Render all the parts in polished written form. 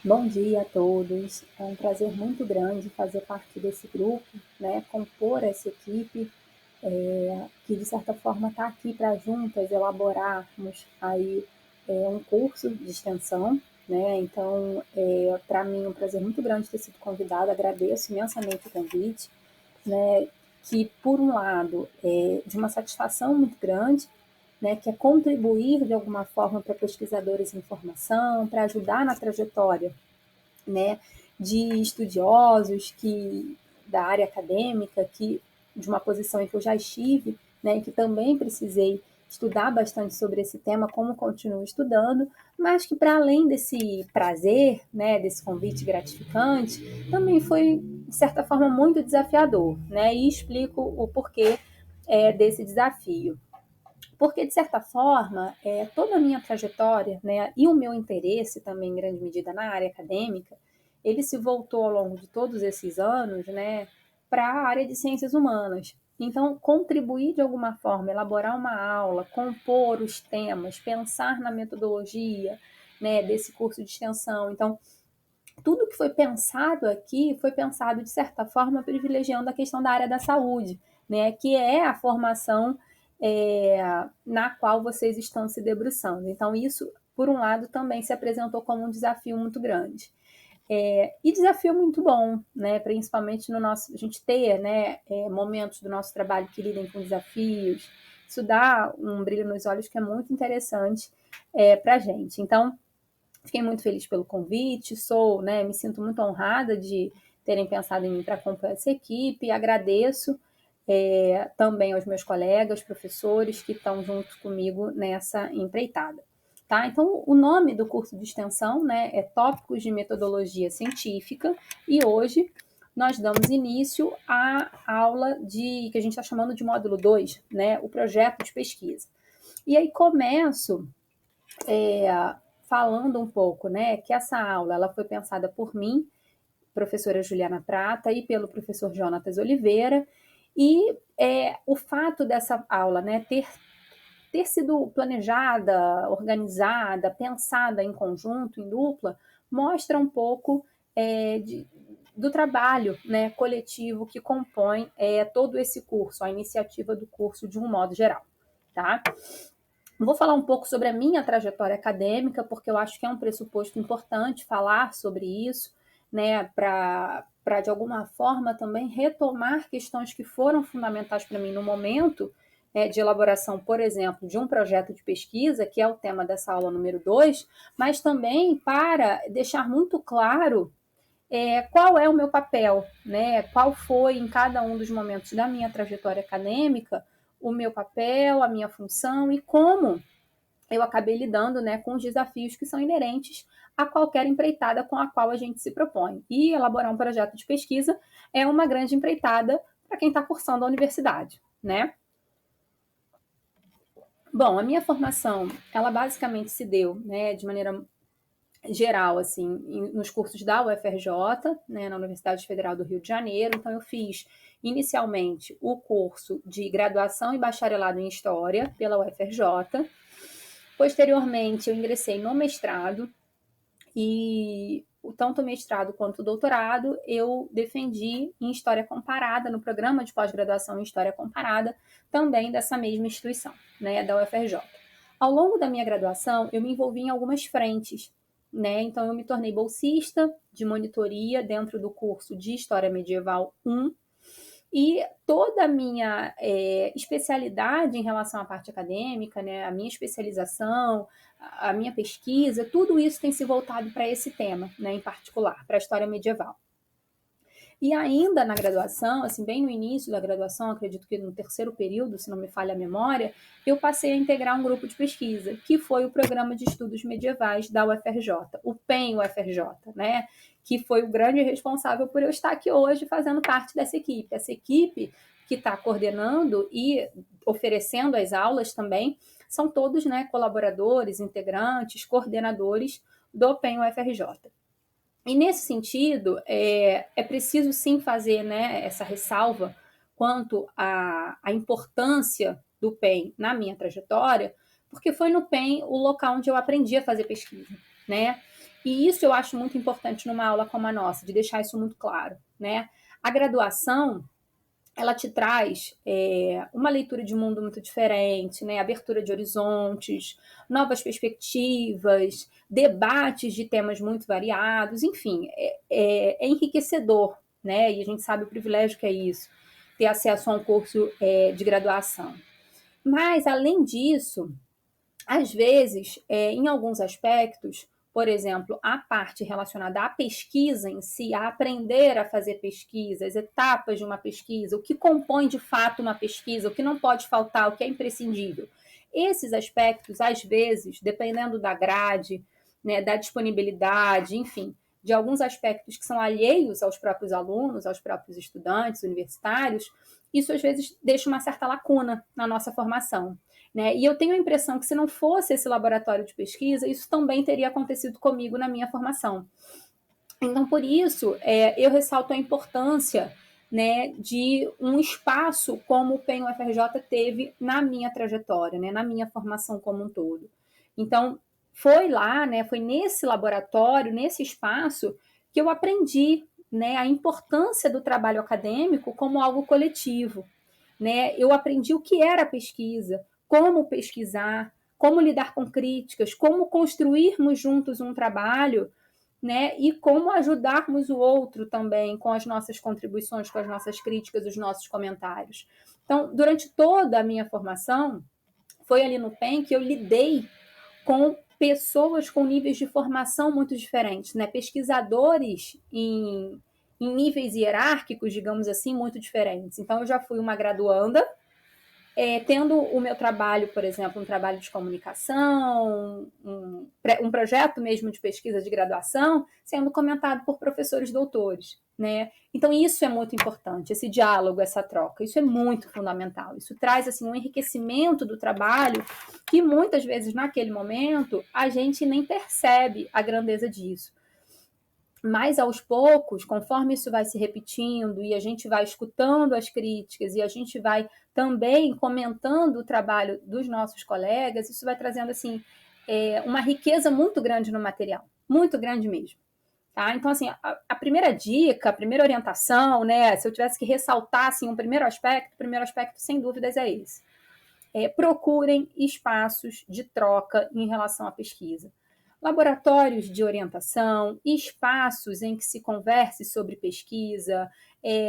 Bom dia a todos. É um prazer muito grande fazer parte desse grupo, né, compor essa equipe, que de certa forma está aqui para juntas elaborarmos aí um curso de extensão, né? Então, para mim é um prazer muito grande ter sido convidada. Agradeço imensamente o convite, né? Que por um lado é de uma satisfação muito grande, né, que é contribuir de alguma forma para pesquisadores em formação, para ajudar na trajetória, né, de estudiosos que da área acadêmica, que de uma posição em que eu já estive, né, e que também precisei estudar bastante sobre esse tema, como continuo estudando, mas que para além desse prazer, né, desse convite gratificante, também foi de certa forma muito desafiador, né, e explico o porquê desse desafio. Porque, de certa forma, toda a minha trajetória, né, e o meu interesse também, em grande medida, na área acadêmica, ele se voltou ao longo de todos esses anos, né, para a área de ciências humanas. Então, contribuir de alguma forma, elaborar uma aula, compor os temas, pensar na metodologia, né, desse curso de extensão. Então, tudo que foi pensado aqui foi pensado, de certa forma, privilegiando a questão da área da saúde, né, que é a formação na qual vocês estão se debruçando. Então, isso, por um lado, também se apresentou como um desafio muito grande. E desafio muito bom, né, principalmente no nosso, a gente ter, né, momentos do nosso trabalho que lidem com desafios, isso dá um brilho nos olhos que é muito interessante para a gente. Então, fiquei muito feliz pelo convite, né, me sinto muito honrada de terem pensado em mim para acompanhar essa equipe, e agradeço também aos meus colegas, professores que estão junto comigo nessa empreitada. Tá? Então, o nome do curso de extensão, né, é Tópicos de Metodologia Científica, e hoje nós damos início à aula que a gente está chamando de módulo 2, né, o projeto de pesquisa. E aí começo é, falando um pouco, né, que essa aula ela foi pensada por mim, professora Juliana Prata, e pelo professor Jonatas Oliveira, e o fato dessa aula, né, ter sido planejada, organizada, pensada em conjunto, em dupla, mostra um pouco do trabalho, né, coletivo que compõe todo esse curso, a iniciativa do curso de um modo geral, tá? Vou falar um pouco sobre a minha trajetória acadêmica, porque eu acho que é um pressuposto importante falar sobre isso, né, para de alguma forma também retomar questões que foram fundamentais para mim no momento de elaboração, por exemplo, de um projeto de pesquisa, que é o tema dessa aula número 2, mas também para deixar muito claro qual é o meu papel, né? Qual foi em cada um dos momentos da minha trajetória acadêmica o meu papel, a minha função e como eu acabei lidando, né, com os desafios que são inerentes a qualquer empreitada com a qual a gente se propõe. E elaborar um projeto de pesquisa é uma grande empreitada para quem está cursando a universidade, né? Bom, a minha formação, ela basicamente se deu, né, de maneira geral, assim, nos cursos da UFRJ, né, na Universidade Federal do Rio de Janeiro. Então, eu fiz inicialmente o curso de graduação e bacharelado em História pela UFRJ. Posteriormente, eu ingressei no mestrado e tanto o mestrado quanto o doutorado eu defendi em História Comparada, no programa de pós-graduação em História Comparada, também dessa mesma instituição, né, da UFRJ. Ao longo da minha graduação, eu me envolvi em algumas frentes, né? Então, eu me tornei bolsista de monitoria dentro do curso de História Medieval 1, e toda a minha especialidade em relação à parte acadêmica, né, a minha especialização, a minha pesquisa, tudo isso tem se voltado para esse tema, né, em particular, para a história medieval. E ainda na graduação, assim, bem no início da graduação, acredito que no terceiro período, se não me falha a memória, eu passei a integrar um grupo de pesquisa, que foi o Programa de Estudos Medievais da UFRJ, o PEN UFRJ, né? Que foi o grande responsável por eu estar aqui hoje fazendo parte dessa equipe. Essa equipe que está coordenando e oferecendo as aulas também são todos, né, colaboradores, integrantes, coordenadores do PEN UFRJ. E nesse sentido, preciso sim fazer, né, essa ressalva quanto à importância do PEN na minha trajetória, porque foi no PEN o local onde eu aprendi a fazer pesquisa. né? E isso eu acho muito importante numa aula como a nossa, de deixar isso muito claro, né? A graduação, ela te traz uma leitura de mundo muito diferente, né? Abertura de horizontes, novas perspectivas, debates de temas muito variados, enfim, é enriquecedor, né? E a gente sabe o privilégio que é isso, ter acesso a um curso de graduação. Mas, além disso, às vezes, em alguns aspectos, por exemplo, a parte relacionada à pesquisa em si, a aprender a fazer pesquisa, as etapas de uma pesquisa, o que compõe de fato uma pesquisa, o que não pode faltar, o que é imprescindível. Esses aspectos, às vezes, dependendo da grade, né, da disponibilidade, enfim, de alguns aspectos que são alheios aos próprios alunos, aos próprios estudantes universitários, isso às vezes deixa uma certa lacuna na nossa formação. Né? E eu tenho a impressão que se não fosse esse laboratório de pesquisa, isso também teria acontecido comigo na minha formação. Então, por isso, eu ressalto a importância, né, de um espaço como o PEN UFRJ teve na minha trajetória, né, na minha formação como um todo. Então, foi lá, né, foi nesse laboratório, nesse espaço, que eu aprendi, né, a importância do trabalho acadêmico como algo coletivo. Né? Eu aprendi o que era pesquisa, como pesquisar, como lidar com críticas, como construirmos juntos um trabalho, né? E como ajudarmos o outro também com as nossas contribuições, com as nossas críticas, os nossos comentários. Então, durante toda a minha formação, foi ali no PEN que eu lidei com pessoas com níveis de formação muito diferentes, né? Pesquisadores em níveis hierárquicos, digamos assim, muito diferentes. Então, eu já fui uma graduanda, tendo o meu trabalho, por exemplo, um trabalho de comunicação, um projeto mesmo de pesquisa de graduação, sendo comentado por professores doutores. Né? Então, isso é muito importante, esse diálogo, essa troca, isso é muito fundamental. Isso traz assim, um enriquecimento do trabalho que muitas vezes, naquele momento, a gente nem percebe a grandeza disso. Mas aos poucos, conforme isso vai se repetindo e a gente vai escutando as críticas e a gente vai também comentando o trabalho dos nossos colegas, isso vai trazendo assim uma riqueza muito grande no material, muito grande mesmo. Tá? Então, assim, a primeira dica, a primeira orientação, né, se eu tivesse que ressaltar assim, o primeiro aspecto, sem dúvidas, é esse. Procurem espaços de troca em relação à pesquisa. Laboratórios de orientação, espaços em que se converse sobre pesquisa,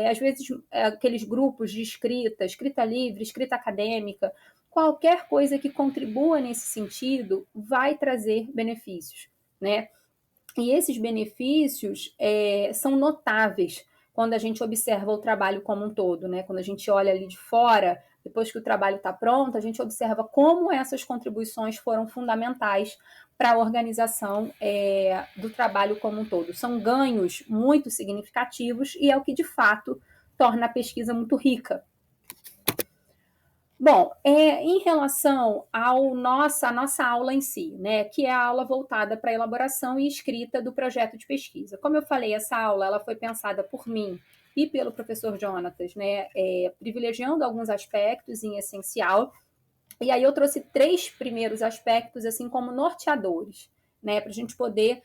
às vezes aqueles grupos de escrita, escrita livre, escrita acadêmica, qualquer coisa que contribua nesse sentido vai trazer benefícios, né? E esses benefícios são notáveis quando a gente observa o trabalho como um todo, né? Quando a gente olha ali de fora, depois que o trabalho está pronto, a gente observa como essas contribuições foram fundamentais para a organização do trabalho como um todo. São ganhos muito significativos e é o que, de fato, torna a pesquisa muito rica. Bom, em relação à nossa aula em si, né, que é a aula voltada para a elaboração e escrita do projeto de pesquisa. Como eu falei, essa aula ela foi pensada por mim e pelo professor Jonatas, né, privilegiando alguns aspectos em essencial. E aí eu trouxe 3 primeiros aspectos, assim, como norteadores, né, para a gente poder,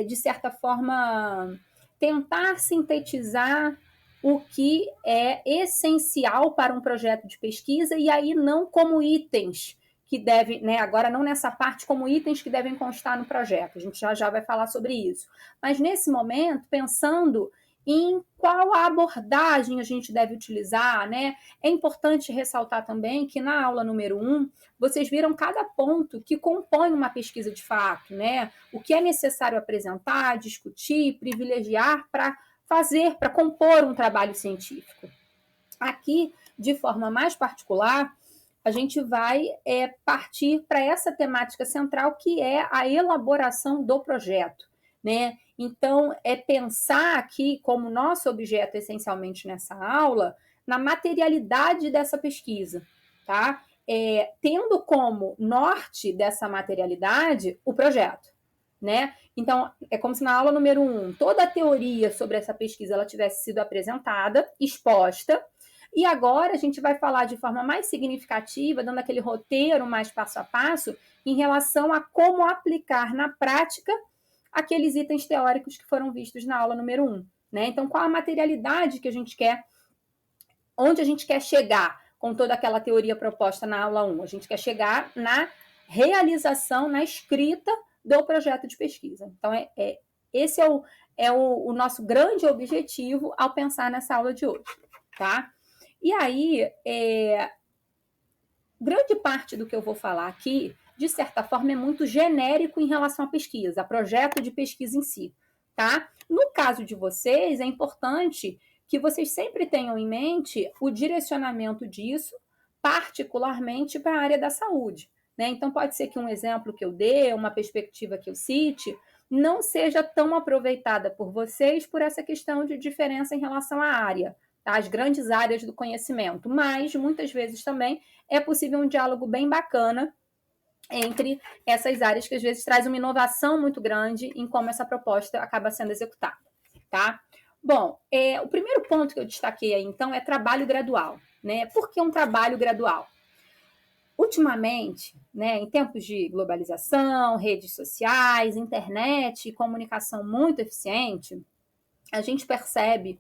de certa forma, tentar sintetizar o que é essencial para um projeto de pesquisa, e aí não como itens que devem, né, agora não nessa parte, como itens que devem constar no projeto, a gente já vai falar sobre isso, mas nesse momento, pensando em qual a abordagem a gente deve utilizar, né? É importante ressaltar também que na aula número 1, vocês viram cada ponto que compõe uma pesquisa de fato, né? O que é necessário apresentar, discutir, privilegiar para fazer, para compor um trabalho científico. Aqui, de forma mais particular, a gente vai partir para essa temática central, que é a elaboração do projeto, né? Então, é pensar aqui, como nosso objeto essencialmente nessa aula, na materialidade dessa pesquisa, tá? Tendo como norte dessa materialidade o projeto, né? Então, é como se na aula número 1, toda a teoria sobre essa pesquisa ela tivesse sido apresentada, exposta, e agora a gente vai falar de forma mais significativa, dando aquele roteiro mais passo a passo, em relação a como aplicar na prática aqueles itens teóricos que foram vistos na aula número 1. Né? Então, qual a materialidade que a gente quer, onde a gente quer chegar com toda aquela teoria proposta na aula 1? A gente quer chegar na realização, na escrita do projeto de pesquisa. Então, esse é o nosso grande objetivo ao pensar nessa aula de hoje. Tá? E aí, grande parte do que eu vou falar aqui, de certa forma, é muito genérico em relação à pesquisa, a projeto de pesquisa em si. Tá? No caso de vocês, é importante que vocês sempre tenham em mente o direcionamento disso, particularmente para a área da saúde. Né? Então, pode ser que um exemplo que eu dê, uma perspectiva que eu cite, não seja tão aproveitada por vocês por essa questão de diferença em relação à área, tá? As grandes áreas do conhecimento, mas muitas vezes também é possível um diálogo bem bacana entre essas áreas, que às vezes traz uma inovação muito grande em como essa proposta acaba sendo executada, tá? Bom, o primeiro ponto que eu destaquei aí, então, é trabalho gradual, né? Por que um trabalho gradual? Ultimamente, né, em tempos de globalização, redes sociais, internet e comunicação muito eficiente, a gente percebe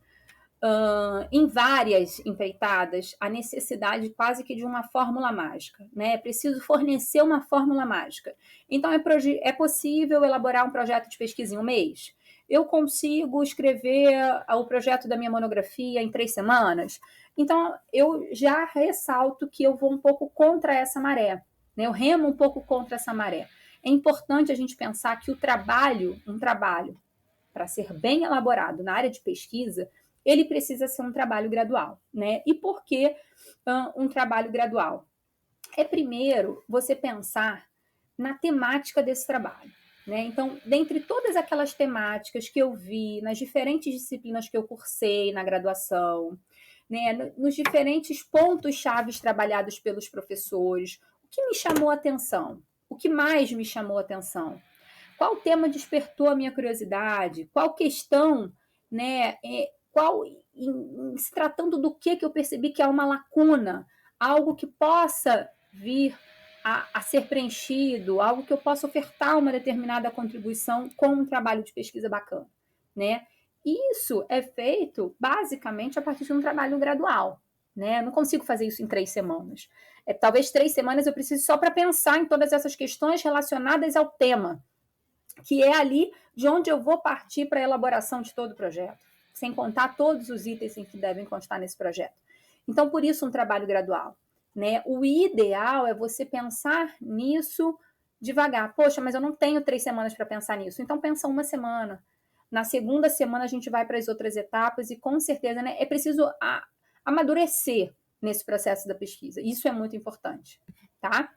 em várias empreitadas a necessidade quase que de uma fórmula mágica. Né? É preciso fornecer uma fórmula mágica. Então, é possível elaborar um projeto de pesquisa em um mês? Eu consigo escrever o projeto da minha monografia em 3 semanas? Então, eu já ressalto que eu vou um pouco contra essa maré. Né? Eu remo um pouco contra essa maré. É importante a gente pensar que um trabalho, para ser bem elaborado na área de pesquisa, ele precisa ser um trabalho gradual. Né? E por que um trabalho gradual? É primeiro você pensar na temática desse trabalho. Né? Então, dentre todas aquelas temáticas que eu vi nas diferentes disciplinas que eu cursei na graduação, né, nos diferentes pontos chaves trabalhados pelos professores, o que me chamou a atenção? O que mais me chamou a atenção? Qual tema despertou a minha curiosidade? Qual questão, né, se tratando do que eu percebi que há uma lacuna, algo que possa vir a ser preenchido, algo que eu possa ofertar uma determinada contribuição com um trabalho de pesquisa bacana, né? Isso é feito basicamente a partir de um trabalho gradual, né? Eu não consigo fazer isso em 3 semanas. Talvez 3 semanas eu precise só para pensar em todas essas questões relacionadas ao tema, que é ali de onde eu vou partir para a elaboração de todo o projeto, sem contar todos os itens que devem constar nesse projeto. Então, por isso, um trabalho gradual. Né? O ideal é você pensar nisso devagar. Poxa, mas eu não tenho 3 semanas para pensar nisso. Então, pensa 1 semana. Na segunda semana, a gente vai para as outras etapas e, com certeza, né, é preciso amadurecer nesse processo da pesquisa. Isso é muito importante. Tá?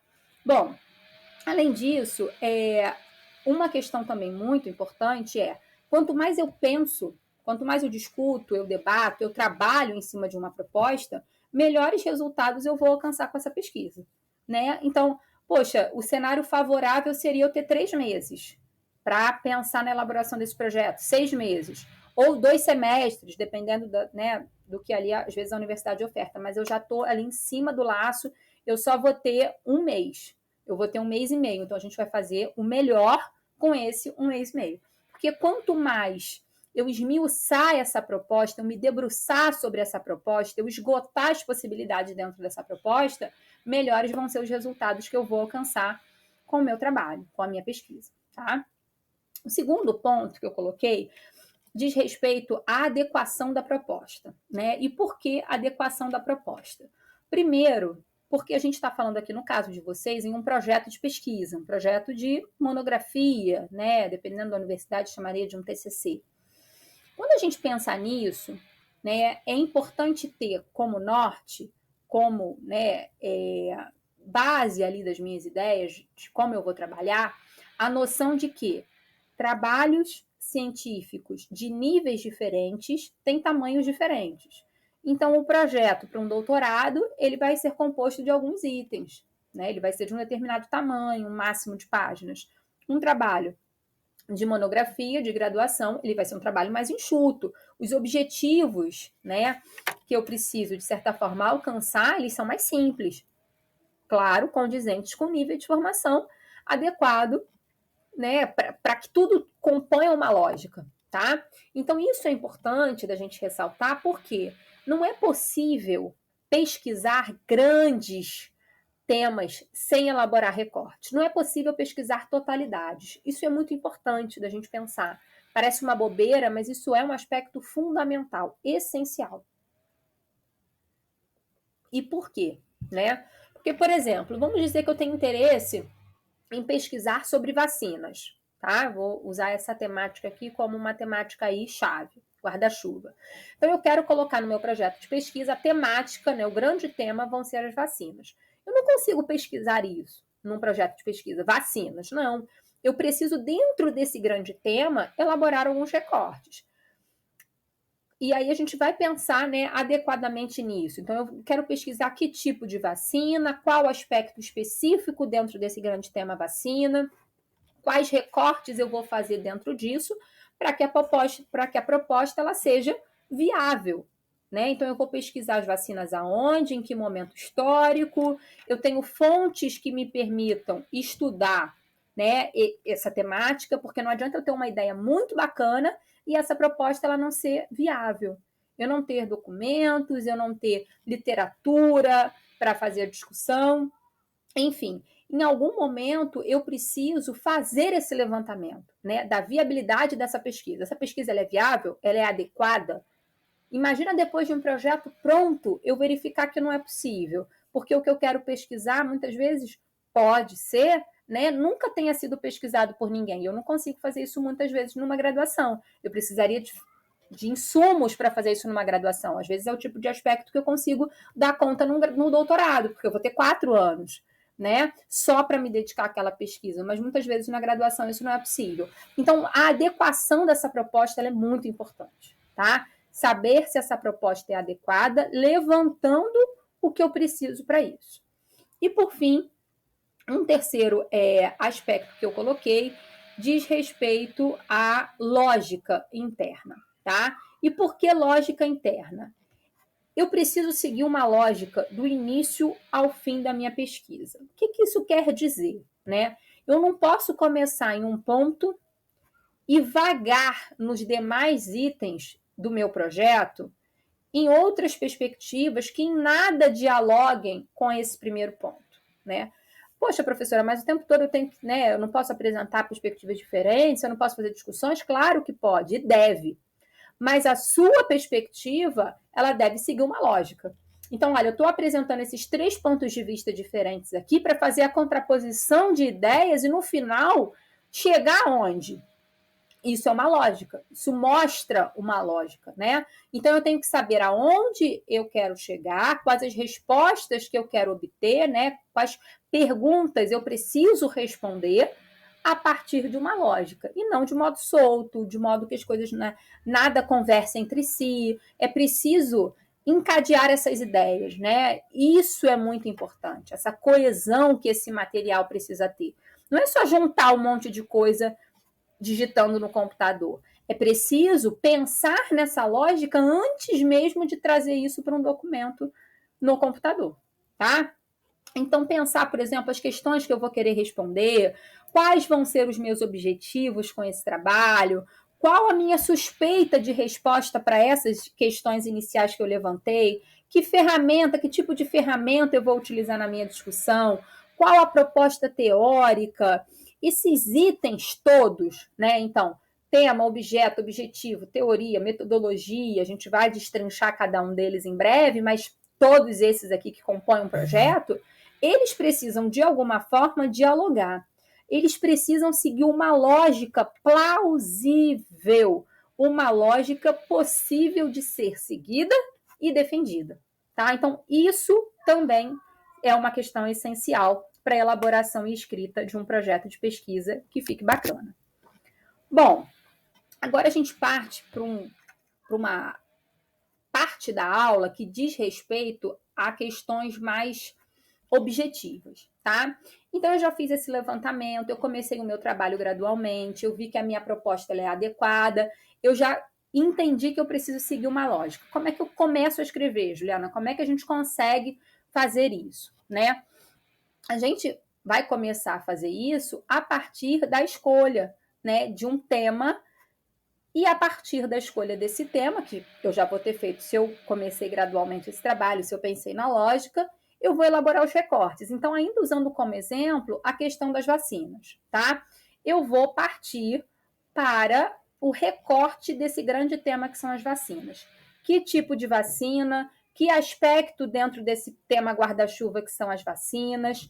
Bom, além disso, uma questão também muito importante quanto mais eu penso, quanto mais eu discuto, eu debato, eu trabalho em cima de uma proposta, melhores resultados eu vou alcançar com essa pesquisa. Né? Então, poxa, o cenário favorável seria eu ter 3 meses para pensar na elaboração desse projeto, 6 meses, ou 2 semestres, dependendo do que ali, às vezes, a universidade oferta, mas eu já estou ali em cima do laço, eu só vou ter 1 mês. Eu vou ter 1 mês e meio, então a gente vai fazer o melhor com esse 1 mês e meio. Porque quanto mais eu esmiuçar essa proposta, eu me debruçar sobre essa proposta, eu esgotar as possibilidades dentro dessa proposta, melhores vão ser os resultados que eu vou alcançar com o meu trabalho, com a minha pesquisa. Tá? O segundo ponto que eu coloquei diz respeito à adequação da proposta. Né? E por que adequação da proposta? Primeiro, porque a gente está falando aqui, no caso de vocês, em um projeto de pesquisa, um projeto de monografia, né? Dependendo da universidade, chamaria de um TCC. Quando a gente pensa nisso, né, é importante ter como norte, como base ali das minhas ideias, de como eu vou trabalhar, a noção de que trabalhos científicos de níveis diferentes têm tamanhos diferentes. Então, o projeto para um doutorado, ele vai ser composto de alguns itens, né? Ele vai ser de um determinado tamanho, um máximo de páginas. Um trabalho de monografia, de graduação, ele vai ser um trabalho mais enxuto. Os objetivos, né, que eu preciso, de certa forma, alcançar, eles são mais simples. Claro, condizentes com o nível de formação adequado né, para que tudo componha uma lógica, tá? Então, isso é importante da gente ressaltar, porque não é possível pesquisar grandes temas sem elaborar recortes. Não é possível pesquisar totalidades. Isso é muito importante da gente pensar. Parece uma bobeira, mas isso é um aspecto fundamental, essencial. E por quê? Né? Porque, por exemplo, vamos dizer que eu tenho interesse em pesquisar sobre vacinas, tá? Vou usar essa temática aqui como uma temática aí chave, guarda-chuva. Então eu quero colocar no meu projeto de pesquisa a temática, né? O grande tema vão ser as vacinas. Eu não consigo pesquisar isso num projeto de pesquisa, vacinas, não. Eu preciso, dentro desse grande tema, elaborar alguns recortes. E aí a gente vai pensar, né, adequadamente nisso. Então, eu quero pesquisar que tipo de vacina, qual aspecto específico dentro desse grande tema vacina, quais recortes eu vou fazer dentro disso, para que a proposta ela seja viável. Né? Então, eu vou pesquisar as vacinas aonde, em que momento histórico, eu tenho fontes que me permitam estudar, né, essa temática, porque não adianta eu ter uma ideia muito bacana e essa proposta ela não ser viável. Eu não ter documentos, eu não ter literatura para fazer a discussão, enfim, em algum momento eu preciso fazer esse levantamento, né, da viabilidade dessa pesquisa. Essa pesquisa ela é viável? Ela é adequada? Imagina depois de um projeto pronto, eu verificar que não é possível, porque o que eu quero pesquisar muitas vezes pode ser, né, nunca tenha sido pesquisado por ninguém. Eu não consigo fazer isso muitas vezes numa graduação. Eu precisaria de insumos para fazer isso numa graduação. Às vezes é o tipo de aspecto que eu consigo dar conta no doutorado, porque eu vou ter 4 anos, né, só para me dedicar àquela pesquisa, mas muitas vezes na graduação isso não é possível. Então, a adequação dessa proposta ela é muito importante, tá? Saber se essa proposta é adequada, levantando o que eu preciso para isso. E, por fim, um terceiro aspecto que eu coloquei diz respeito à lógica interna, tá? E por que lógica interna? Eu preciso seguir uma lógica do início ao fim da minha pesquisa. O que isso quer dizer, né? Eu não posso começar em um ponto e vagar nos demais itens do meu projeto em outras perspectivas que em nada dialoguem com esse primeiro ponto, né? Poxa, professora, mas o tempo todo eu tenho que, né, eu não posso apresentar perspectivas diferentes, eu não posso fazer discussões? Claro que pode e deve, mas a sua perspectiva, ela deve seguir uma lógica. Então, olha, eu estou apresentando esses 3 pontos de vista diferentes aqui para fazer a contraposição de ideias e no final chegar aonde? Isso é uma lógica, isso mostra uma lógica, né? Então eu tenho que saber aonde eu quero chegar, quais as respostas que eu quero obter, né? Quais perguntas eu preciso responder a partir de uma lógica, e não de modo solto, de modo que as coisas, né, nada conversem entre si. É preciso encadear essas ideias, né? Isso é muito importante, essa coesão que esse material precisa ter. Não é só juntar um monte de coisa digitando no computador. É preciso pensar nessa lógica antes mesmo de trazer isso para um documento no computador, tá? Então, pensar, por exemplo, as questões que eu vou querer responder, quais vão ser os meus objetivos com esse trabalho, qual a minha suspeita de resposta para essas questões iniciais que eu levantei, que ferramenta, que tipo de ferramenta eu vou utilizar na minha discussão, qual a proposta teórica, esses itens todos, né? Então, tema, objeto, objetivo, teoria, metodologia, a gente vai destrinchar cada um deles em breve, mas todos esses aqui que compõem um projeto, eles precisam, de alguma forma, dialogar. Eles precisam seguir uma lógica plausível, uma lógica possível de ser seguida e defendida. Tá? Então, isso também é uma questão essencial para a elaboração e escrita de um projeto de pesquisa que fique bacana. Bom, agora a gente parte para uma parte da aula que diz respeito a questões mais objetivas, tá? Então eu já fiz esse levantamento, eu comecei o meu trabalho gradualmente, eu vi que a minha proposta é adequada, eu já entendi que eu preciso seguir uma lógica. Como é que eu começo a escrever, Juliana? Como é que a gente consegue fazer isso, né? A gente vai começar a fazer isso a partir da escolha, né, de um tema. E a partir da escolha desse tema, que eu já vou ter feito, se eu comecei gradualmente esse trabalho, se eu pensei na lógica, eu vou elaborar os recortes. Então, ainda usando como exemplo a questão das vacinas, tá? Eu vou partir para o recorte desse grande tema que são as vacinas. Que tipo de vacina, que aspecto dentro desse tema guarda-chuva que são as vacinas,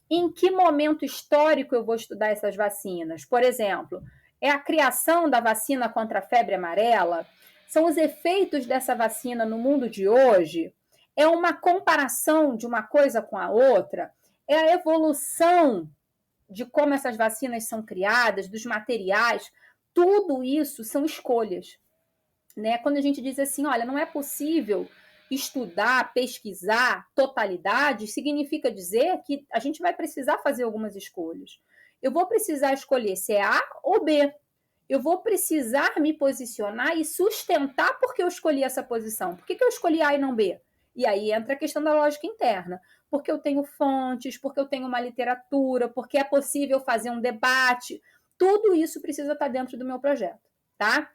em que momento histórico eu vou estudar essas vacinas? Por exemplo, é a criação da vacina contra a febre amarela? São os efeitos dessa vacina no mundo de hoje? É uma comparação de uma coisa com a outra? É a evolução de como essas vacinas são criadas, dos materiais? Tudo isso são escolhas, né? Quando a gente diz assim, olha, não é possível estudar, pesquisar totalidade, significa dizer que a gente vai precisar fazer algumas escolhas. Eu vou precisar escolher se é A ou B. Eu vou precisar me posicionar e sustentar porque eu escolhi essa posição. Por que eu escolhi A e não B? E aí entra a questão da lógica interna. Porque eu tenho fontes, porque eu tenho uma literatura, porque é possível fazer um debate. Tudo isso precisa estar dentro do meu projeto, tá?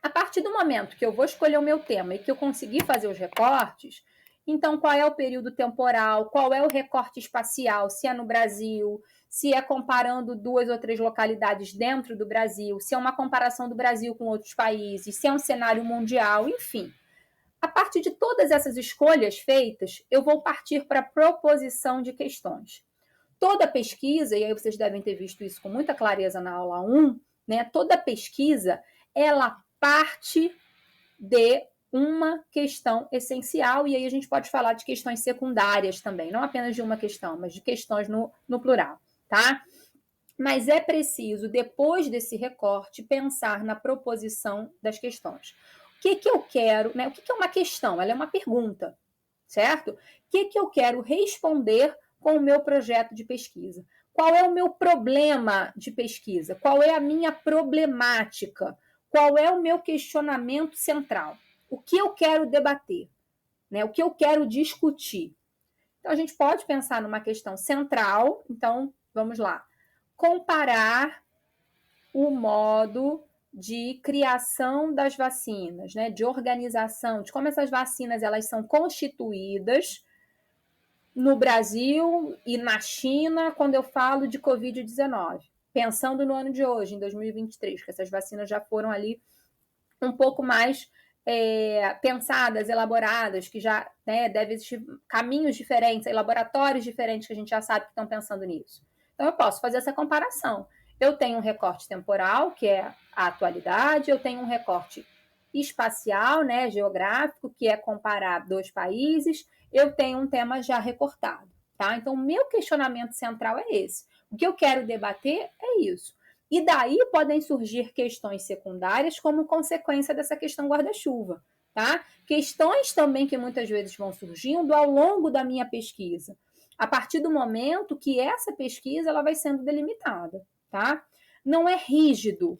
A partir do momento que eu vou escolher o meu tema e que eu conseguir fazer os recortes, então qual é o período temporal, qual é o recorte espacial, se é no Brasil, se é comparando 2 ou 3 localidades dentro do Brasil, se é uma comparação do Brasil com outros países, se é um cenário mundial, enfim. A partir de todas essas escolhas feitas, eu vou partir para a proposição de questões. Toda pesquisa, e aí vocês devem ter visto isso com muita clareza na aula 1, né? Toda pesquisa, ela parte de uma questão essencial, e aí a gente pode falar de questões secundárias também, não apenas de uma questão, mas de questões no plural, tá? Mas é preciso, depois desse recorte, pensar na proposição das questões. O que eu quero, né? O que é uma questão? Ela é uma pergunta, certo? O que eu quero responder com o meu projeto de pesquisa? Qual é o meu problema de pesquisa? Qual é a minha problemática? Qual é o meu questionamento central? O que eu quero debater? Né? O que eu quero discutir? Então, a gente pode pensar numa questão central. Então, vamos lá. Comparar o modo de criação das vacinas, né? De organização, de como essas vacinas elas são constituídas no Brasil e na China, quando eu falo de Covid-19. Pensando no ano de hoje, em 2023, que essas vacinas já foram ali um pouco mais pensadas, elaboradas, que já deve existir caminhos diferentes, laboratórios diferentes que a gente já sabe que estão pensando nisso. Então, eu posso fazer essa comparação. Eu tenho um recorte temporal, que é a atualidade, eu tenho um recorte espacial, né, geográfico, que é comparar 2 países, eu tenho um tema já recortado, tá? Então, o meu questionamento central é esse. O que eu quero debater é isso. E daí podem surgir questões secundárias como consequência dessa questão guarda-chuva, tá? Questões também que muitas vezes vão surgindo ao longo da minha pesquisa, a partir do momento que essa pesquisa ela vai sendo delimitada, tá? Não é rígido,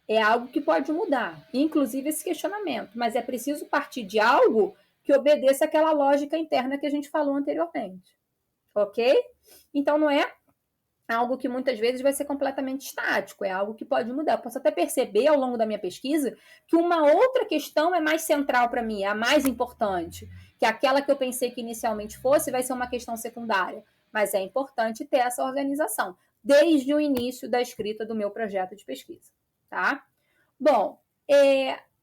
é algo que pode mudar, inclusive esse questionamento, mas é preciso partir de algo que obedeça aquela lógica interna que a gente falou anteriormente, ok? Então não é algo que muitas vezes vai ser completamente estático, é algo que pode mudar. Eu posso até perceber ao longo da minha pesquisa que uma outra questão é mais central para mim, é a mais importante, que aquela que eu pensei que inicialmente fosse vai ser uma questão secundária. Mas é importante ter essa organização, desde o início da escrita do meu projeto de pesquisa, tá? Bom,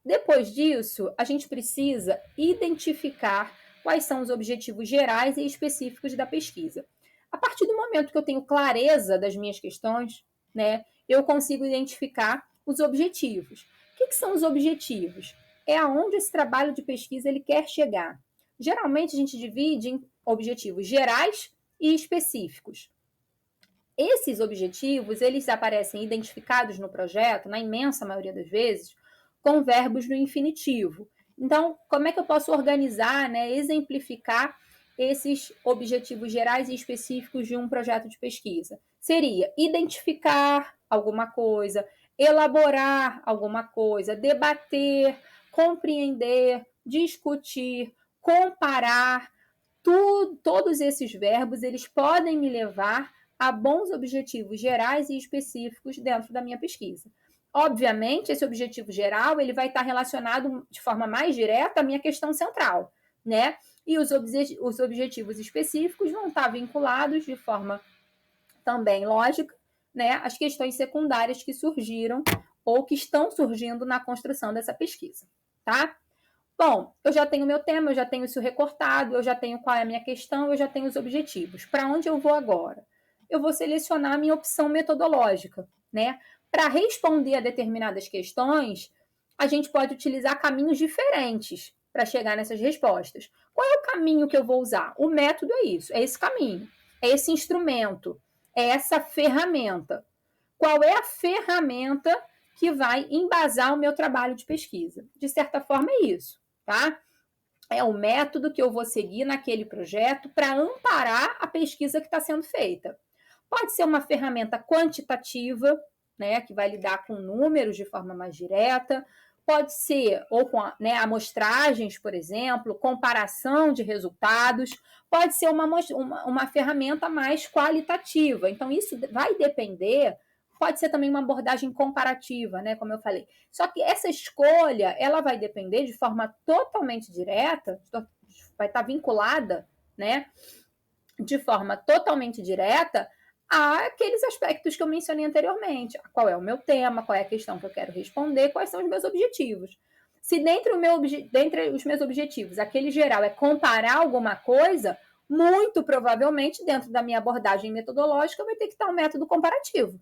depois disso, a gente precisa identificar quais são os objetivos gerais e específicos da pesquisa. A partir do momento que eu tenho clareza das minhas questões, né, eu consigo identificar os objetivos. O que são os objetivos? É aonde esse trabalho de pesquisa ele quer chegar. Geralmente, a gente divide em objetivos gerais e específicos. Esses objetivos, eles aparecem identificados no projeto, na imensa maioria das vezes, com verbos no infinitivo. Então, como é que eu posso organizar, né, exemplificar esses objetivos gerais e específicos de um projeto de pesquisa? Seria identificar alguma coisa, elaborar alguma coisa, debater, compreender, discutir, comparar, Todos esses verbos, eles podem me levar a bons objetivos gerais e específicos dentro da minha pesquisa. Obviamente, esse objetivo geral ele vai estar relacionado de forma mais direta à minha questão central, né? E os objetivos específicos vão estar vinculados de forma também lógica, né, às questões secundárias que surgiram ou que estão surgindo na construção dessa pesquisa, tá? Bom, eu já tenho meu tema, eu já tenho isso recortado, eu já tenho qual é a minha questão, eu já tenho os objetivos. Para onde eu vou agora? Eu vou selecionar a minha opção metodológica, né? Para responder a determinadas questões, a gente pode utilizar caminhos diferentes para chegar nessas respostas. Qual é o caminho que eu vou usar? O método é isso, é esse caminho, é esse instrumento, é essa ferramenta. Qual é a ferramenta que vai embasar o meu trabalho de pesquisa? De certa forma, é isso, tá? É o método que eu vou seguir naquele projeto para amparar a pesquisa que está sendo feita. Pode ser uma ferramenta quantitativa, né, que vai lidar com números de forma mais direta, pode ser, ou com amostragens, por exemplo, comparação de resultados, pode ser uma ferramenta mais qualitativa. Então, isso vai depender, pode ser também uma abordagem comparativa, né, como eu falei. Só que essa escolha, ela vai depender de forma totalmente direta, vai estar vinculada, né, de forma totalmente direta àqueles aspectos que eu mencionei anteriormente. Qual é o meu tema, qual é a questão que eu quero responder, quais são os meus objetivos. Se dentre os meus objetivos, aquele geral é comparar alguma coisa, muito provavelmente, dentro da minha abordagem metodológica, vai ter que estar um método comparativo.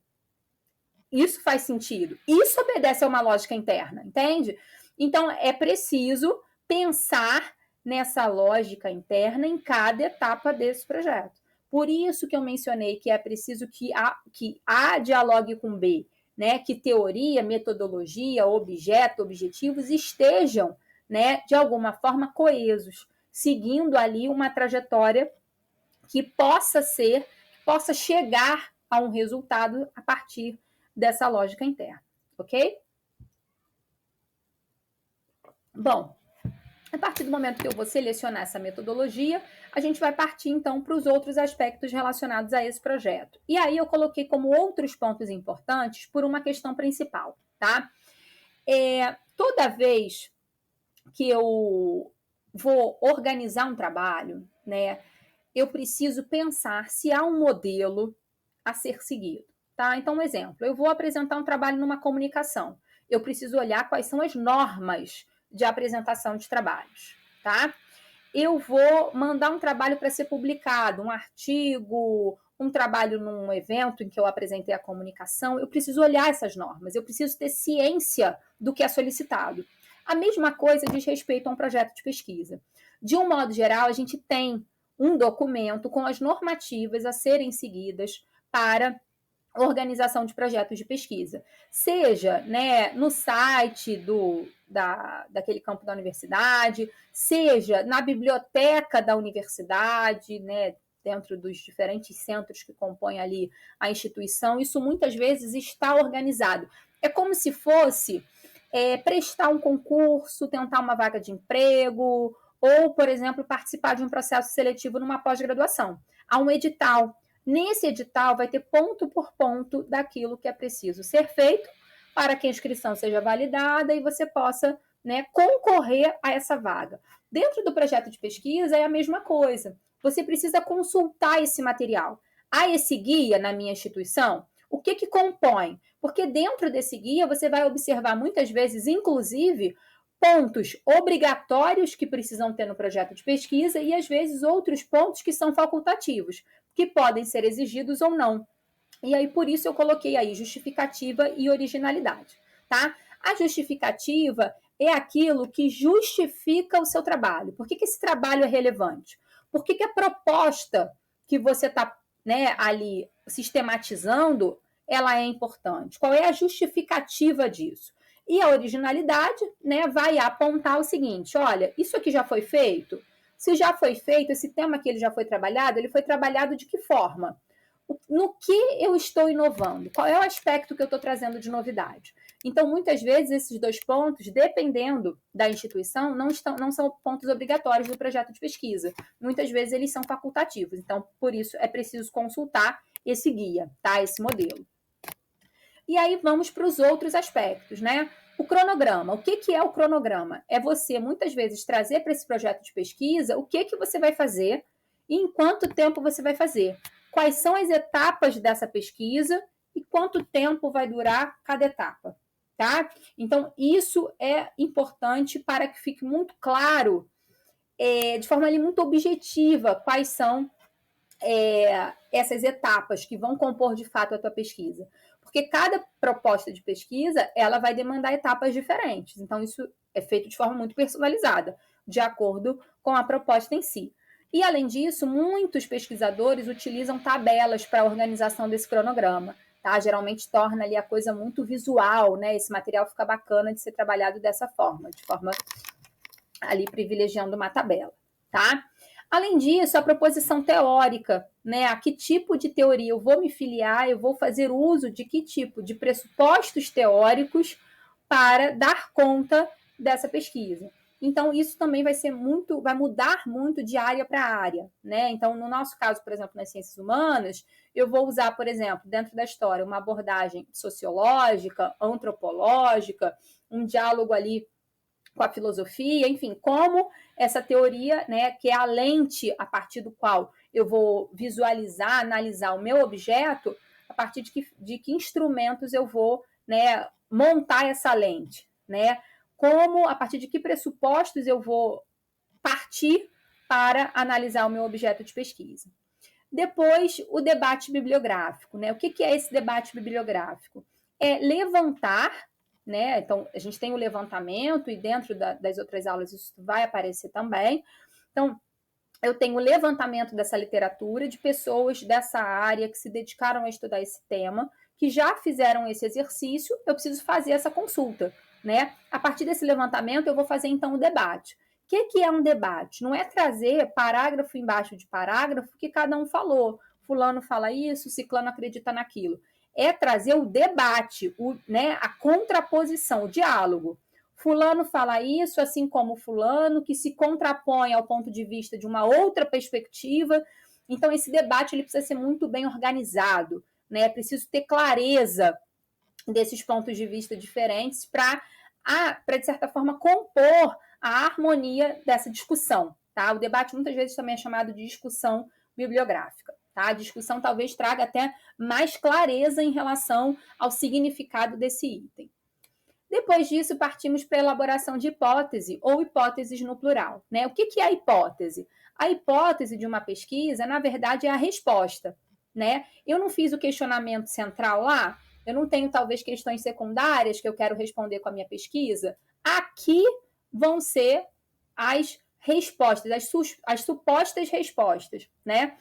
Isso faz sentido. Isso obedece a uma lógica interna, entende? Então, é preciso pensar nessa lógica interna em cada etapa desse projeto. Por isso que eu mencionei que é preciso que A dialogue com B, né? Que teoria, metodologia, objeto, objetivos estejam, né, de alguma forma coesos, seguindo ali uma trajetória que possa chegar a um resultado a partir dessa lógica interna, ok? Bom, a partir do momento que eu vou selecionar essa metodologia, a gente vai partir então para os outros aspectos relacionados a esse projeto. E aí eu coloquei como outros pontos importantes por uma questão principal, tá? Toda vez que eu vou organizar um trabalho, né, eu preciso pensar se há um modelo a ser seguido. Tá? Então, um exemplo, eu vou apresentar um trabalho numa comunicação. Eu preciso olhar quais são as normas de apresentação de trabalhos. Tá? Eu vou mandar um trabalho para ser publicado, um artigo, um trabalho num evento em que eu apresentei a comunicação. Eu preciso olhar essas normas, eu preciso ter ciência do que é solicitado. A mesma coisa diz respeito a um projeto de pesquisa. De um modo geral, a gente tem um documento com as normativas a serem seguidas para organização de projetos de pesquisa, seja, né, no site daquele campo da universidade, seja na biblioteca da universidade, né, dentro dos diferentes centros que compõem ali a instituição, isso muitas vezes está organizado. É como se fosse prestar um concurso, tentar uma vaga de emprego, ou, por exemplo, participar de um processo seletivo numa pós-graduação. Há um edital. Nesse edital vai ter ponto por ponto daquilo que é preciso ser feito para que a inscrição seja validada e você possa, né, concorrer a essa vaga. Dentro do projeto de pesquisa é a mesma coisa. Você precisa consultar esse material. Há esse guia na minha instituição? O que compõe? Porque dentro desse guia você vai observar muitas vezes, inclusive, pontos obrigatórios que precisam ter no projeto de pesquisa e, às vezes, outros pontos que são facultativos, que podem ser exigidos ou não. E aí, por isso, eu coloquei aí justificativa e originalidade, tá? A justificativa é aquilo que justifica o seu trabalho. Por que esse trabalho é relevante? Por que a proposta que você está, né, ali sistematizando, ela é importante? Qual é a justificativa disso? E a originalidade, né, vai apontar o seguinte: olha, isso aqui já foi feito? Se já foi feito, esse tema que ele já foi trabalhado de que forma? no que eu estou inovando? Qual é o aspecto que eu estou trazendo de novidade? Então, muitas vezes, esses dois pontos, dependendo da instituição, não são pontos obrigatórios do projeto de pesquisa. Muitas vezes, eles são facultativos. Então, por isso, é preciso consultar esse guia, tá? Esse modelo. E aí, vamos para os outros aspectos, né? O cronograma. O que é o cronograma? É você, muitas vezes, trazer para esse projeto de pesquisa o que você vai fazer e em quanto tempo você vai fazer. Quais são as etapas dessa pesquisa e quanto tempo vai durar cada etapa, tá? Então, isso é importante para que fique muito claro, de forma ali muito objetiva, quais são essas etapas que vão compor de fato a tua pesquisa. Porque cada proposta de pesquisa, ela vai demandar etapas diferentes. Então, isso é feito de forma muito personalizada, de acordo com a proposta em si. E, além disso, muitos pesquisadores utilizam tabelas para a organização desse cronograma. Tá? Geralmente torna ali a coisa muito visual, né? Esse material fica bacana de ser trabalhado dessa forma, de forma ali privilegiando uma tabela, tá? Além disso, a proposição teórica, né? A que tipo de teoria eu vou me filiar, eu vou fazer uso de que tipo de pressupostos teóricos para dar conta dessa pesquisa. Então, isso também vai mudar muito de área para área, né? Então, no nosso caso, por exemplo, nas ciências humanas, eu vou usar, por exemplo, dentro da história, uma abordagem sociológica, antropológica, um diálogo ali com a filosofia, enfim, como essa teoria, né, que é a lente a partir do qual eu vou visualizar, analisar o meu objeto, a partir de que instrumentos eu vou, né, montar essa lente, né? Como, a partir de que pressupostos eu vou partir para analisar o meu objeto de pesquisa. Depois, o debate bibliográfico, né? O que é esse debate bibliográfico? É levantar, né? Então, a gente tem o levantamento e dentro das outras aulas isso vai aparecer também. Então, eu tenho o levantamento dessa literatura de pessoas dessa área que se dedicaram a estudar esse tema, que já fizeram esse exercício, eu preciso fazer essa consulta, né? A partir desse levantamento, eu vou fazer então o debate. O que é um debate? Não é trazer parágrafo embaixo de parágrafo que cada um falou. Fulano fala isso, ciclano acredita naquilo. É trazer o debate, né, a contraposição, o diálogo. Fulano fala isso, assim como fulano, que se contrapõe ao ponto de vista de uma outra perspectiva. Então, esse debate ele precisa ser muito bem organizado, né? É preciso ter clareza desses pontos de vista diferentes para, de certa forma, compor a harmonia dessa discussão. Tá? O debate muitas vezes também é chamado de discussão bibliográfica. Tá? A discussão talvez traga até mais clareza em relação ao significado desse item. Depois disso, partimos para a elaboração de hipótese ou hipóteses no plural. Né? O que é a hipótese? A hipótese de uma pesquisa, na verdade, é a resposta. Né? Eu não fiz o questionamento central lá, eu não tenho, talvez, questões secundárias que eu quero responder com a minha pesquisa. Aqui vão ser as respostas, as supostas respostas. Né?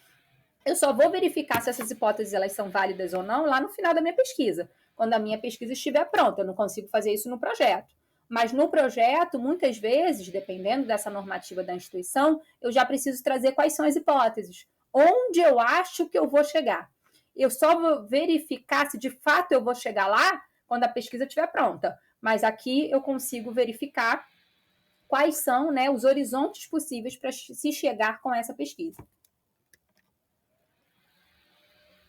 Eu só vou verificar se essas hipóteses elas são válidas ou não lá no final da minha pesquisa, quando a minha pesquisa estiver pronta. Eu não consigo fazer isso no projeto. Mas no projeto, muitas vezes, dependendo dessa normativa da instituição, eu já preciso trazer quais são as hipóteses. Onde eu acho que eu vou chegar. Eu só vou verificar se de fato eu vou chegar lá quando a pesquisa estiver pronta. Mas aqui eu consigo verificar quais são, né, os horizontes possíveis para se chegar com essa pesquisa.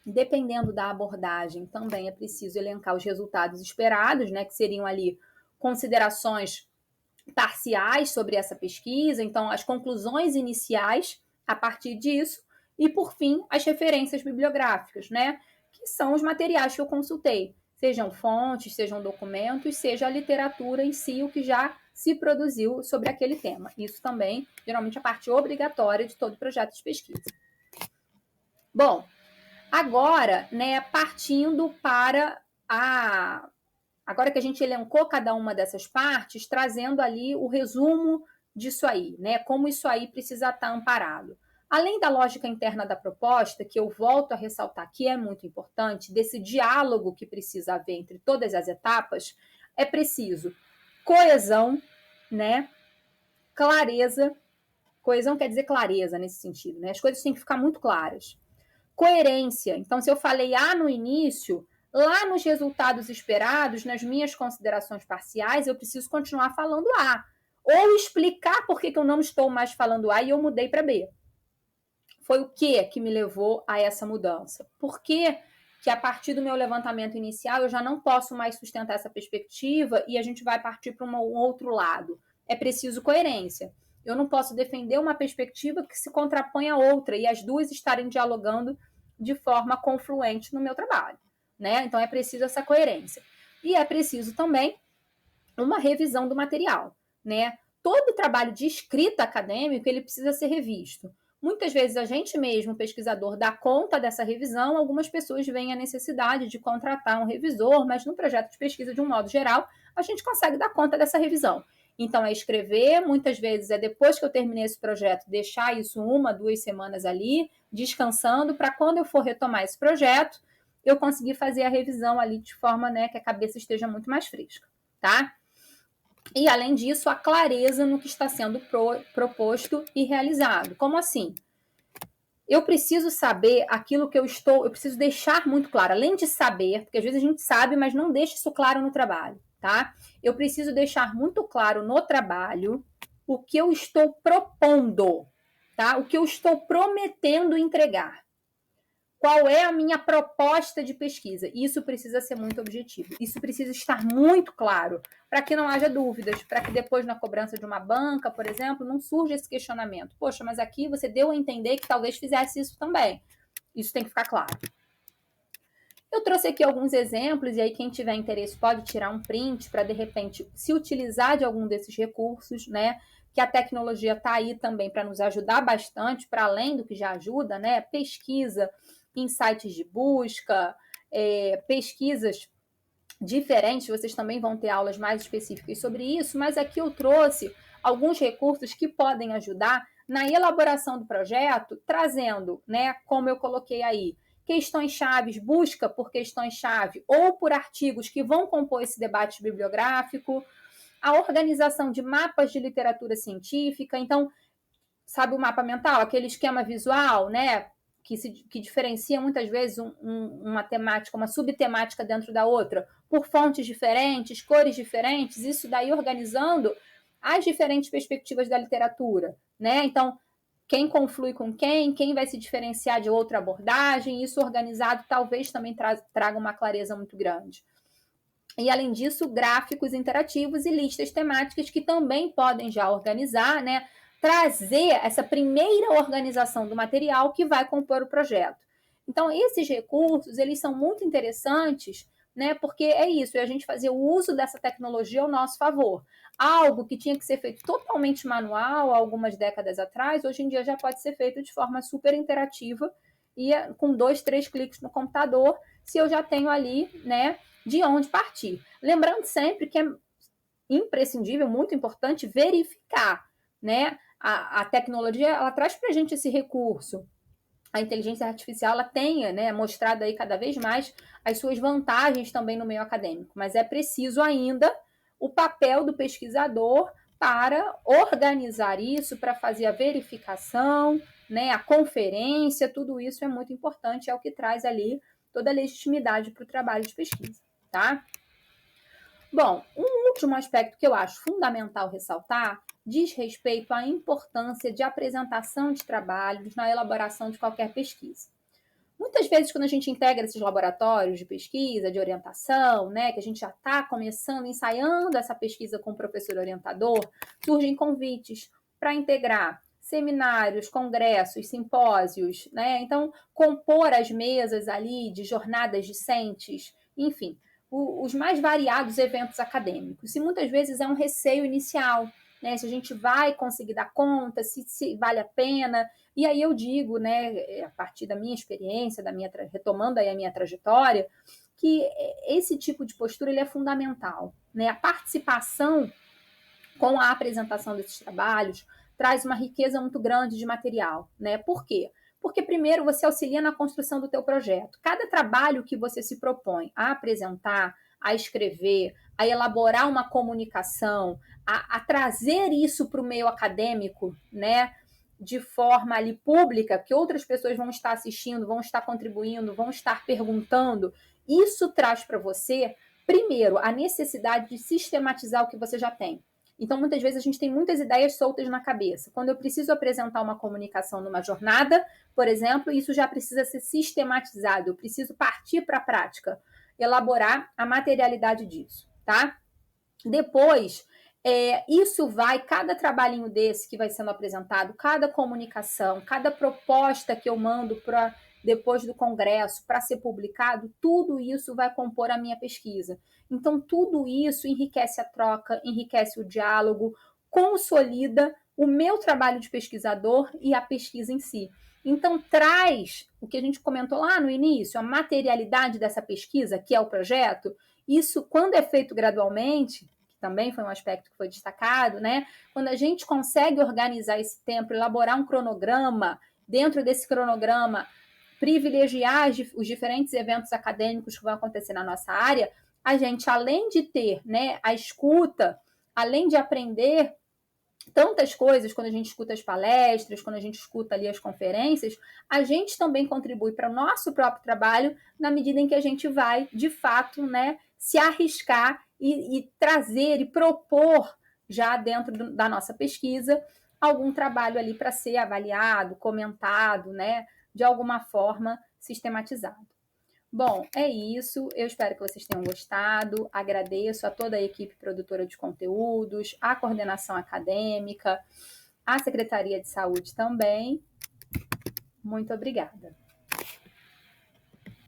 Dependendo da abordagem, também é preciso elencar os resultados esperados, né, que seriam ali considerações parciais sobre essa pesquisa, então as conclusões iniciais a partir disso, e por fim, as referências bibliográficas, né, que são os materiais que eu consultei, sejam fontes, sejam documentos, seja a literatura em si, o que já se produziu sobre aquele tema. Isso também, geralmente, é a parte obrigatória de todo projeto de pesquisa. Bom, agora, né, partindo para a... Agora que a gente elencou cada uma dessas partes, trazendo ali o resumo disso aí, né, como isso aí precisa estar amparado. Além da lógica interna da proposta, que eu volto a ressaltar que é muito importante, desse diálogo que precisa haver entre todas as etapas, é preciso coesão, né, clareza. Coesão quer dizer clareza nesse sentido, né? As coisas têm que ficar muito claras. Coerência. Então, se eu falei A no início, lá nos resultados esperados, nas minhas considerações parciais, eu preciso continuar falando A. Ou explicar por que eu não estou mais falando A e eu mudei para B. Foi o que me levou a essa mudança? Por que a partir do meu levantamento inicial eu já não posso mais sustentar essa perspectiva e a gente vai partir para um outro lado? É preciso coerência. Eu não posso defender uma perspectiva que se contrapõe a outra e as duas estarem dialogando de forma confluente no meu trabalho, né? Então é preciso essa coerência. E é preciso também uma revisão do material, né? Todo trabalho de escrita acadêmico, ele precisa ser revisto. Muitas vezes a gente mesmo, pesquisador, dá conta dessa revisão, algumas pessoas veem a necessidade de contratar um revisor, mas no projeto de pesquisa, de um modo geral, a gente consegue dar conta dessa revisão. Então, é escrever, muitas vezes é depois que eu terminei esse projeto, deixar isso 1-2 semanas ali, descansando, para quando eu for retomar esse projeto, eu conseguir fazer a revisão ali de forma, né, que a cabeça esteja muito mais fresca, tá? E, além disso, a clareza no que está sendo proposto e realizado. Como assim? Eu preciso saber aquilo que eu preciso deixar muito claro, além de saber, porque às vezes a gente sabe, mas não deixa isso claro no trabalho, tá? Eu preciso deixar muito claro no trabalho o que eu estou propondo, tá? O que eu estou prometendo entregar. Qual é a minha proposta de pesquisa? Isso precisa ser muito objetivo. Isso precisa estar muito claro, para que não haja dúvidas, para que depois na cobrança de uma banca, por exemplo, não surja esse questionamento. Poxa, mas aqui você deu a entender que talvez fizesse isso também. Isso tem que ficar claro. Eu trouxe aqui alguns exemplos, e aí quem tiver interesse pode tirar um print para, de repente, se utilizar de algum desses recursos, né? Que a tecnologia está aí também para nos ajudar bastante, para além do que já ajuda, né? Pesquisa em sites de busca, pesquisas diferentes, vocês também vão ter aulas mais específicas sobre isso, mas aqui eu trouxe alguns recursos que podem ajudar na elaboração do projeto, trazendo, né, como eu coloquei aí, questões-chave, busca por questões-chave ou por artigos que vão compor esse debate bibliográfico, a organização de mapas de literatura científica. Então, sabe o mapa mental, aquele esquema visual, né, que diferencia muitas vezes uma temática, uma subtemática dentro da outra, por fontes diferentes, cores diferentes, isso daí organizando as diferentes perspectivas da literatura, né? Então, quem conflui com quem vai se diferenciar de outra abordagem, isso organizado talvez também traga uma clareza muito grande. E, além disso, gráficos interativos e listas temáticas que também podem já organizar, né? Trazer essa primeira organização do material que vai compor o projeto. Então, esses recursos, eles são muito interessantes, né? Porque é isso, é a gente fazer o uso dessa tecnologia ao nosso favor. Algo que tinha que ser feito totalmente manual algumas décadas atrás, hoje em dia já pode ser feito de forma super interativa e com 2, 3 cliques no computador, se eu já tenho ali, né, de onde partir. Lembrando sempre que é imprescindível, muito importante, verificar, né? A tecnologia, ela traz para a gente esse recurso. A inteligência artificial, ela tem, né, mostrado aí cada vez mais as suas vantagens também no meio acadêmico, mas é preciso ainda o papel do pesquisador para organizar isso, para fazer a verificação, né, a conferência, tudo isso é muito importante, é o que traz ali toda a legitimidade para o trabalho de pesquisa, tá? Bom, um último aspecto que eu acho fundamental ressaltar diz respeito à importância de apresentação de trabalhos na elaboração de qualquer pesquisa. Muitas vezes, quando a gente integra esses laboratórios de pesquisa, de orientação, né, que a gente já está começando, ensaiando essa pesquisa com o professor orientador, surgem convites para integrar seminários, congressos, simpósios, né? Então, compor as mesas ali de jornadas discentes, enfim, os mais variados eventos acadêmicos. E muitas vezes é um receio inicial, né? Se a gente vai conseguir dar conta, se vale a pena. E aí eu digo, né, a partir da minha experiência, retomando aí a minha trajetória, que esse tipo de postura ele é fundamental, né? A participação com a apresentação desses trabalhos traz uma riqueza muito grande de material, né? Por quê? Porque, primeiro, você auxilia na construção do teu projeto. Cada trabalho que você se propõe a apresentar, a escrever, a elaborar uma comunicação, a trazer isso para o meio acadêmico, né? de forma ali pública, que outras pessoas vão estar assistindo, vão estar contribuindo, vão estar perguntando, isso traz para você, primeiro, a necessidade de sistematizar o que você já tem. Então, muitas vezes, a gente tem muitas ideias soltas na cabeça. Quando eu preciso apresentar uma comunicação numa jornada, por exemplo, isso já precisa ser sistematizado. Eu preciso partir para a prática, elaborar a materialidade disso, tá? Depois, isso vai, cada trabalhinho desse que vai sendo apresentado, cada comunicação, cada proposta que eu mando para depois do congresso para ser publicado, tudo isso vai compor a minha pesquisa. Então, tudo isso enriquece a troca, enriquece o diálogo, consolida o meu trabalho de pesquisador e a pesquisa em si. Então, traz o que a gente comentou lá no início, a materialidade dessa pesquisa, que é o projeto. Isso, quando é feito gradualmente, que também foi um aspecto que foi destacado, né? Quando a gente consegue organizar esse tempo, elaborar um cronograma, dentro desse cronograma, privilegiar os diferentes eventos acadêmicos que vão acontecer na nossa área, a gente, além de ter, né, a escuta, além de aprender tantas coisas quando a gente escuta as palestras, quando a gente escuta ali as conferências, a gente também contribui para o nosso próprio trabalho na medida em que a gente vai, de fato, né, se arriscar e trazer e propor já dentro da nossa pesquisa algum trabalho ali para ser avaliado, comentado, né, de alguma forma sistematizado. Bom, é isso. Eu espero que vocês tenham gostado. Agradeço a toda a equipe produtora de conteúdos, a coordenação acadêmica, a Secretaria de Saúde também. Muito obrigada.